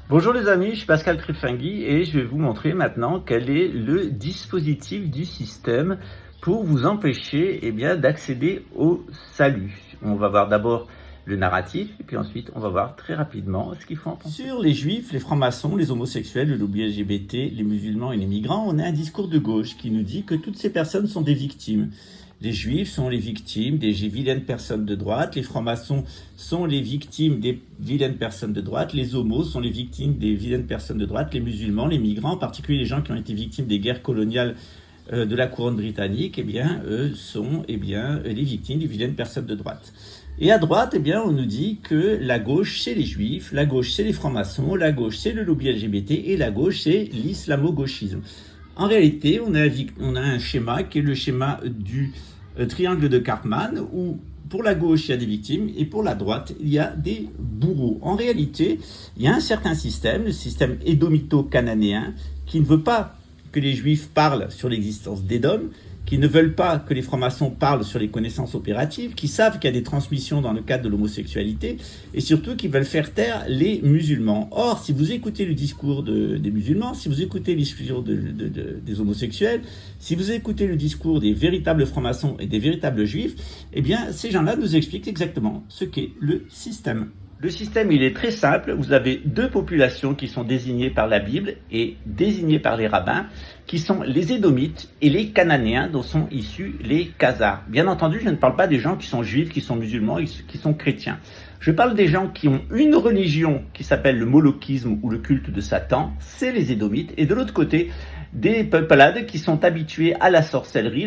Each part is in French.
Bonjour les amis, je suis Pascal Trifingui et je vais vous montrer maintenant quel est le dispositif du système pour vous empêcher d'accéder au salut. On va voir d'abord le narratif et puis ensuite on va voir très rapidement ce qu'il faut en penser. Sur les juifs, les francs-maçons, les homosexuels, le lobby LGBT, les musulmans et les migrants, on a un discours de gauche qui nous dit que toutes ces personnes sont des victimes. Les juifs sont les victimes des vilaines personnes de droite, les francs-maçons sont les victimes des vilaines personnes de droite, les homos sont les victimes des vilaines personnes de droite, les musulmans, les migrants, en particulier les gens qui ont été victimes des guerres coloniales de la couronne britannique, eux sont les victimes des vilaines personnes de droite. Et à droite, on nous dit que la gauche, c'est les juifs, la gauche, c'est les francs-maçons, la gauche, c'est le lobby LGBT et la gauche, c'est l'islamo-gauchisme. En réalité, on a un schéma qui est le schéma du triangle de Karpman, où pour la gauche, il y a des victimes, et pour la droite, il y a des bourreaux. En réalité, il y a un certain système, le système édomito-cananéen, qui ne veut pas que les juifs parlent sur l'existence d'Édom, qui ne veulent pas que les francs-maçons parlent sur les connaissances opératives, qui savent qu'il y a des transmissions dans le cadre de l'homosexualité, et surtout qui veulent faire taire les musulmans. Or, si vous écoutez le discours des musulmans, si vous écoutez les discours des homosexuels, si vous écoutez le discours des véritables francs-maçons et des véritables juifs, ces gens-là nous expliquent exactement ce qu'est le système. Le système, il est très simple. Vous avez deux populations qui sont désignées par la Bible et désignées par les rabbins, qui sont les Édomites et les Cananéens, dont sont issus les Khazars. Bien entendu, je ne parle pas des gens qui sont juifs, qui sont musulmans, qui sont chrétiens. Je parle des gens qui ont une religion qui s'appelle le molokisme ou le culte de Satan, c'est les Édomites. Et de l'autre côté, des peuplades qui sont habitués à la sorcellerie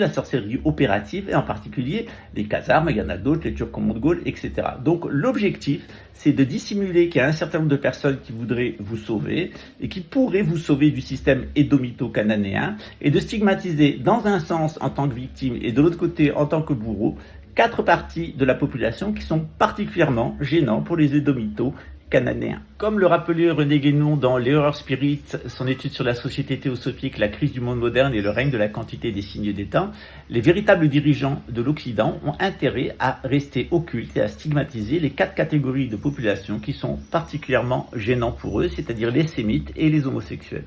opérative, et en particulier les Khazars, mais il y en a d'autres, les Turco-Mongols, etc. Donc l'objectif, c'est de dissimuler qu'il y a un certain nombre de personnes qui voudraient vous sauver, et qui pourraient vous sauver du système édomito-cananéen, et de stigmatiser dans un sens en tant que victime, et de l'autre côté en tant que bourreau, 4 parties de la population qui sont particulièrement gênants pour les édomitos cananéens. Comme le rappelait René Guénon dans l'Erreur Spirit, son étude sur la société théosophique, la crise du monde moderne et le règne de la quantité des signes des temps, les véritables dirigeants de l'Occident ont intérêt à rester occultes et à stigmatiser les 4 catégories de population qui sont particulièrement gênants pour eux, c'est-à-dire les sémites et les homosexuels.